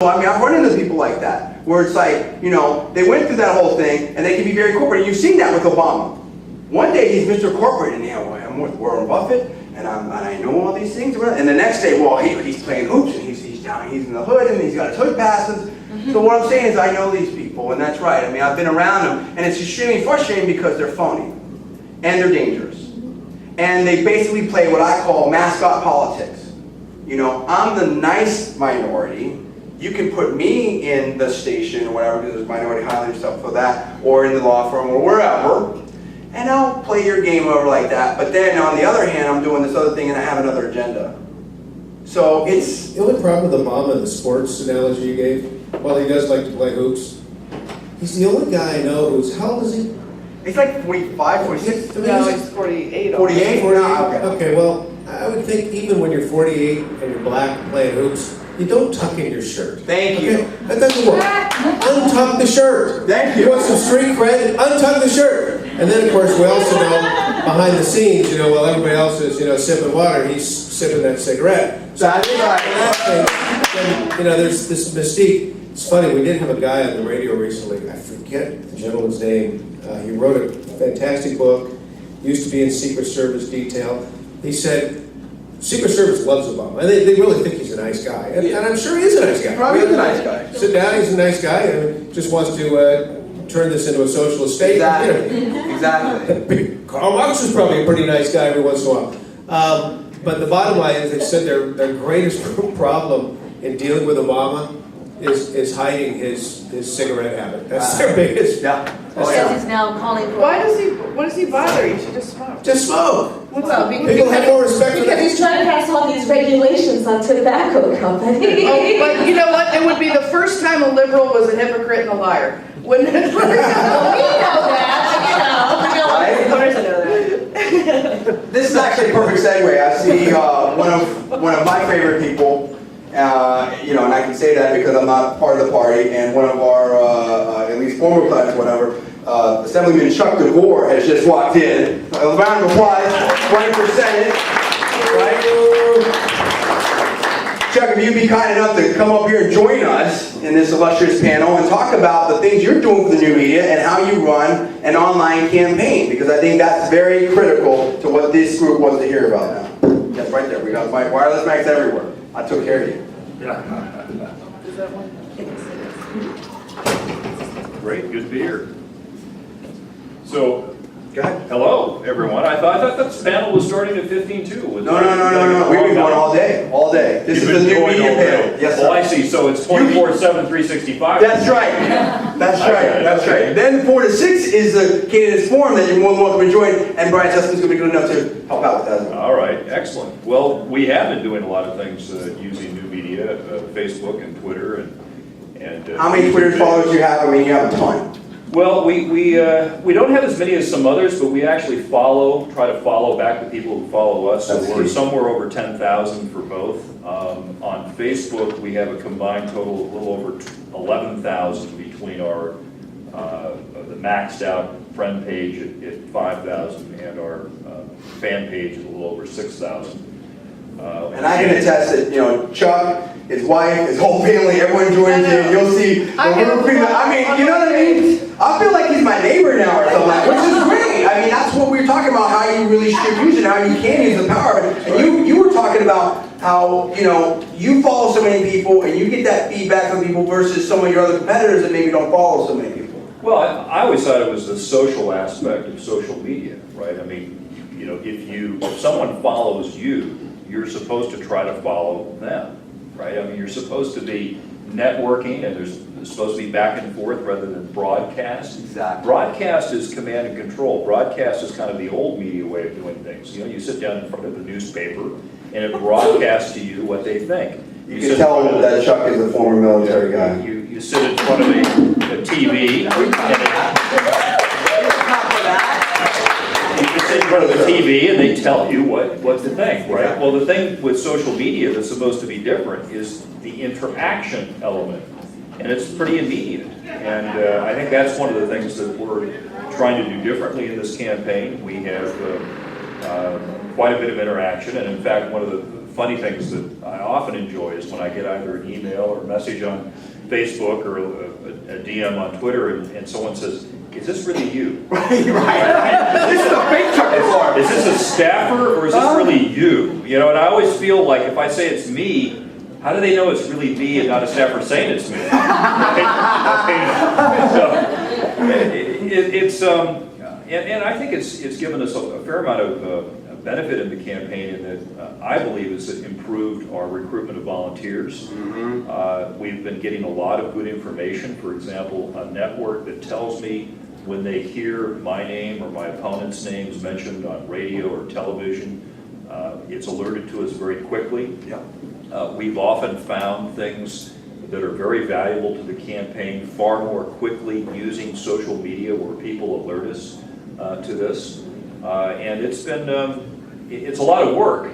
I mean, I've run into people like that, where it's like, you know, they went through that whole thing, and they can be very corporate, and you've seen that with Obama. One day he's Mr. Corporate, and I'm with Warren Buffett, and I know all these things, and the next day, well, he's playing hoops, and he's down, he's in the hood, and he's got his hood passes. So what I'm saying is I know these people, and that's right. I mean, I've been around them, and it's extremely frustrating because they're phony, and they're dangerous. And they basically play what I call mascot politics. You know, I'm the nice minority. You can put me in the station or whatever, because there's minority highlighting stuff for that, or in the law firm or wherever, and I'll play your game over like that. But then on the other hand, I'm doing this other thing and I have another agenda. So it's... The only problem with Obama, the sports analogy you gave, while he does like to play hoops, he's the only guy I know who's, how old is he? He's like 45, 46? No, he's 48. 48? 48? Okay, well, I would think even when you're 48 and you're black playing hoops, you don't tuck in your shirt. Thank you. Okay? That doesn't work. Untuck the shirt. Thank you. You want some street cred? Untuck the shirt. And then, of course, we also know behind the scenes, you know, while everybody else is, you know, sipping water, he's sipping that cigarette. So I think that, you know, there's this mystique. It's funny, we did have a guy on the radio recently, I forget the gentleman's name. He wrote a fantastic book, used to be in Secret Service detail. He said, Secret Service loves Obama, and they really think he's a nice guy. And I'm sure he is a nice guy. Probably is a nice guy. Sit down, he's a nice guy, and just wants to turn this into a socialist state. Exactly. You know. Exactly. Karl Marx was probably a pretty nice guy every once in a while. But the bottom line is, they said their greatest problem in dealing with Obama is hiding his cigarette habit. That's their biggest. Yeah. Because he's now calling for... What does he bother? He should just smoke. Just smoke. Well, People have more respect for Because that. he's trying to pass all these regulations on tobacco companies. Oh, but you know what? It would be the first time a liberal was a hypocrite and a liar. Wouldn't it? Well, we know that, you know. Right? Voters know that. This is actually a perfect segue. I see one of my favorite people, you know, and I can say that because I'm not part of the party, and one of our, at least former clients, whatever, Assemblyman Chuck DeVore has just walked in. A round of applause, running for Senate, right? Chuck, if you'd be kind enough to come up here and join us in this illustrious panel and talk about the things you're doing for the new media and how you run an online campaign, because I think that's very critical to what this group wants to hear about now. Yes, right there. We got wireless mics everywhere. I took care of you. Is that one? Great, good to be here. So, Go ahead. hello, everyone. I thought this panel was starting at 15:02. No. We've been going all day. All day. This is the new media panel. Yes, sir. Oh, I see. So it's 24/7, 365. That's right. That's right. That's right. Then 4 to 6 is the candidates forum that you're more than welcome to join, and Brian Sussman's going to be good enough to help out with that as well. All right, excellent. Well, we have been doing a lot of things using new media, Facebook and Twitter, and How many Twitter followers do you have? I mean, you have a ton. Well, we don't have as many as some others, but we actually try to follow back the people who follow us. So we're somewhere over 10,000 for both. On Facebook, we have a combined total of a little over 11,000 between our the maxed out friend page at 5,000 and our fan page at a little over 6,000. And I can attest that, you know, Chuck, his wife, his whole family, everyone joins in. You'll see. I mean, you know what I mean? I feel like he's my neighbor now or something, which is great. I mean, that's what we were talking about, how you really should use it, how you can use the power of it. And you were talking about how, you know, you follow so many people and you get that feedback from people versus some of your other competitors that maybe don't follow so many people. Well, I always thought it was the social aspect of social media, right? I mean, you know, if someone follows you, you're supposed to try to follow them, right? I mean, you're supposed to be networking, and there's supposed to be back and forth rather than broadcast. Exactly. Broadcast is command and control. Broadcast is kind of the old media way of doing things. You know, you sit down in front of the newspaper, and it broadcasts to you what they think. You can tell that Chuck is a former military guy. You sit in front of a TV, you sit in front of the TV and they tell you what to think, right? Well, the thing with social media that's supposed to be different is the interaction element, and it's pretty immediate. And I think that's one of the things that we're trying to do differently in this campaign. We have quite a bit of interaction, and in fact, one of the funny things that I often enjoy is when I get either an email or a message on Facebook or a DM on Twitter, and someone says, "Is this really you? Right. This is a fake Chuck before. Is this a staffer or is this really you?" You know, and I always feel like if I say it's me, how do they know it's really me and not a staffer saying it's me? And I think it's given us a fair amount of benefit in the campaign, in that I believe it's improved our recruitment of volunteers. We've been getting a lot of good information. For example, a network that tells me when they hear my name or my opponent's names mentioned on radio or television, it's alerted to us very quickly. We've often found things that are very valuable to the campaign far more quickly using social media, where people alert us to this. And it's been, it's a lot of work,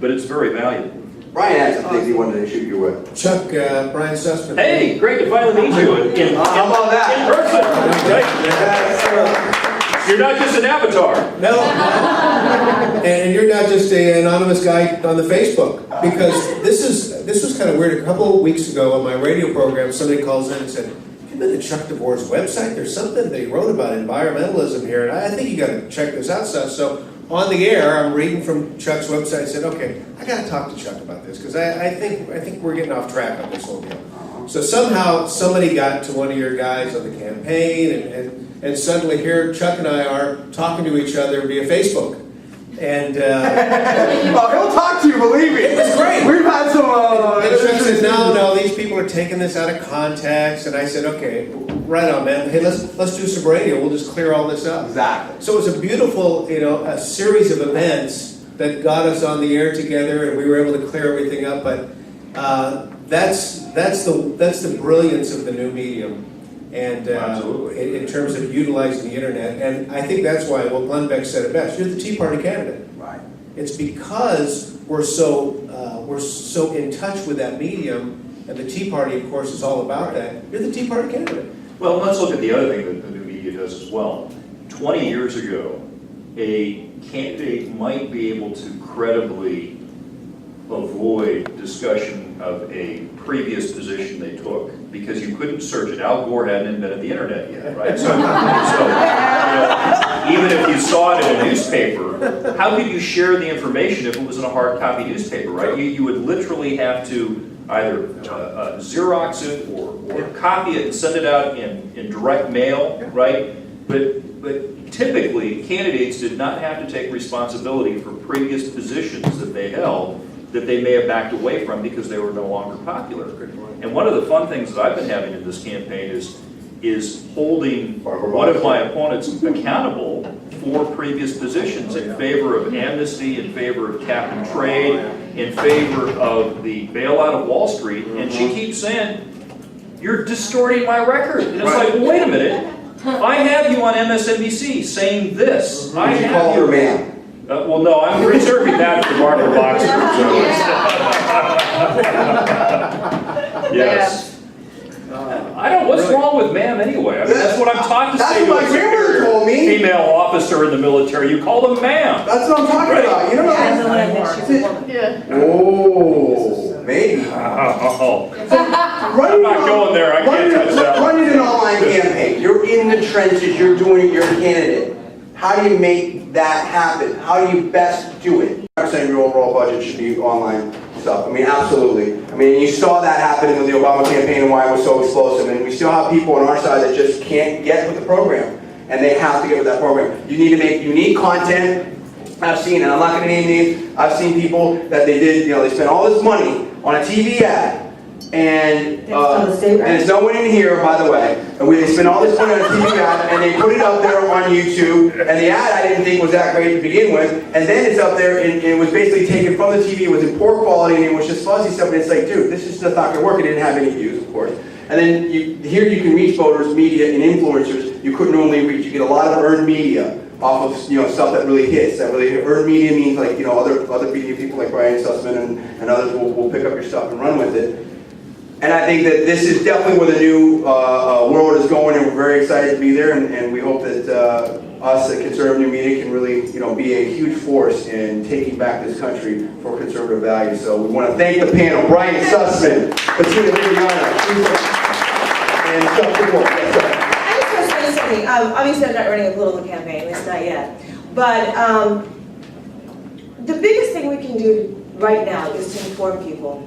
but it's very valuable. Brian had some things he wanted to shoot you with. Chuck, Brian Sussman. Hey, great to finally meet you How about that? in person. Right? You're not just an avatar. No. And you're not just an anonymous guy on the Facebook, because this was kind of weird. A couple of weeks ago on my radio program, somebody calls in and said, "Have you been to Chuck DeVore's website? There's something that he wrote about environmentalism here, and I think you got to check this out." So on the air, I'm reading from Chuck's website. I said, "Okay, I got to talk to Chuck about this, because I think we're getting off track on this whole deal." So somehow somebody got to one of your guys on the campaign, and suddenly here Chuck and I are talking to each other via Facebook. And Oh, he'll talk to you, believe me. it was great. We've had some. And Chuck said, no, these people are taking this out of context. And I said, okay, right on, man. Hey, let's do some radio. We'll just clear all this up. Exactly. So it was a beautiful, a series of events that got us on the air together, and we were able to clear everything up. But that's the brilliance of the new medium. And in terms of utilizing the internet, and I think that's why, well, Glenn Beck said it best. You're the Tea Party candidate. Right. It's because we're so in touch with that medium, and the Tea Party, of course, is all about that. You're the Tea Party candidate. Well, let's look at the other thing that the new media does as well. 20 years ago, a candidate might be able to credibly avoid discussion of a previous position they took because you couldn't search it. Al Gore hadn't invented the internet yet, right? So even if you saw it in a newspaper, how could you share the information if it was in a hard copy newspaper, right? You would literally have to either Xerox it or copy it and send it out in direct mail, right? But typically, candidates did not have to take responsibility for previous positions that they held that they may have backed away from because they were no longer popular. And one of the fun things that I've been having in this campaign is holding one of my opponents accountable for previous positions in favor of amnesty, in favor of cap and trade, in favor of the bailout of Wall Street. And she keeps saying, "You're distorting my record." And it's like, well, wait a minute. I have you on MSNBC saying this. I You have call her you. ma'am. Well, no, I'm reserving that for Barbara Boxer. Yes. I don't. What's wrong with ma'am anyway? I mean, that's what I'm taught to That's say to what a my grandmother told me. female officer in the military. You call them ma'am. That's what I'm talking Right. about. You know what I know what I meant. She's a woman. Yeah. Oh, maybe. Oh, I'm not going there. I can't touch that. Running an online campaign. You're in the trenches. You're doing it. You're a candidate. How do you make that happen? How do you best do it? I'm saying your overall budget should be online stuff. I mean, absolutely. I mean, you saw that happening with the Obama campaign and why it was so explosive. And we still have people on our side that just can't get with the program. And they have to get with that program. You need to make unique content. I've seen, and I'm not going to name names, I've seen people that they did, they spent all this money on a TV ad. And it's no one in here, by the way. And they spent all this money on a TV ad, and they put it up there on YouTube. And the ad I didn't think was that great to begin with. And then it's up there, and it was basically taken from the TV. It was in poor quality, and it was just fuzzy stuff. And it's like, dude, this is just not going to work. It didn't have any views, of course. And then here you can reach voters, media, and influencers you couldn't normally reach. You get a lot of earned media off of stuff that really hits. That really earned media means like other media people like Brian Sussman and others will pick up your stuff and run with it. And I think that this is definitely where the new world is going, and we're very excited to be there, and we hope that us at Conservative New Media can really, be a huge force in taking back this country for conservative values. So we want to thank the panel, Brian Sussman, Bettina Viviana, and Chuck DeWolf. Yes, sir. I just want to say something. Obviously, I'm not running a political campaign, at least not yet. But the biggest thing we can do right now is to inform people.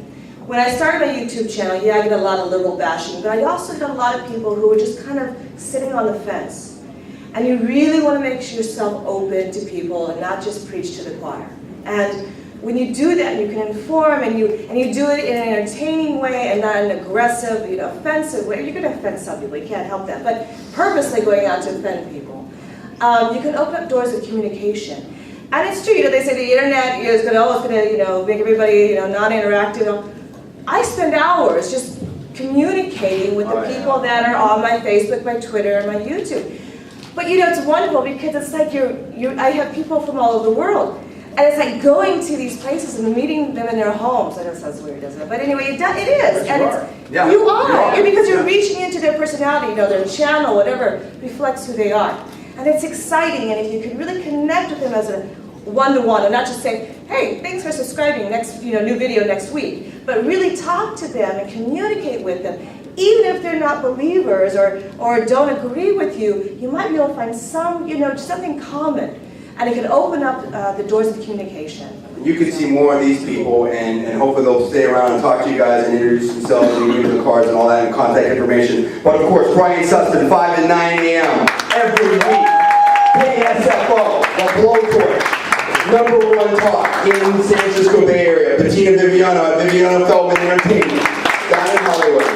When I started my YouTube channel, I get a lot of liberal bashing, but I also get a lot of people who are just kind of sitting on the fence. And you really want to make yourself open to people and not just preach to the choir. And when you do that, you can inform and you do it in an entertaining way and not an aggressive, offensive way. You're going to offend some people, you can't help that. But purposely going out to offend people. You can open up doors of communication. And it's true, they say the internet is always going to, make everybody, non-interactive. I spend hours just communicating with the people that are on my Facebook, my Twitter, and my YouTube. But it's wonderful because it's like I have people from all over the world. And it's like going to these places and meeting them in their homes. I know it sounds weird, doesn't it? But anyway, it is. You are. Because you're reaching into their personality, their channel, whatever, reflects who they are. And it's exciting, and if you can really connect with them as a one-to-one, and not just say, hey, thanks for subscribing, next, new video next week, but really talk to them and communicate with them. Even if they're not believers or don't agree with you, you might be able to find some, something common. And it can open up the doors of communication. You can see more of these people, and hopefully they'll stay around and talk to you guys and introduce themselves and give you the cards and all that and contact information. But of course, Brian Sussman, 5 to 9 a.m. every week. KSFO, the blowtorch, #1 talk in the San Francisco Bay Area. Bettina Viviana Feldman Entertainment, down in Hollywood.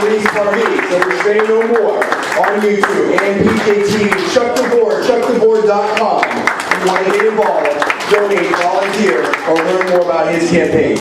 Release Harvey, so Restrain No More on YouTube and PJTV. ChuckTheBoard, ChuckTheBoard.com. If you want to get involved, donate, volunteer, or learn more about his campaign.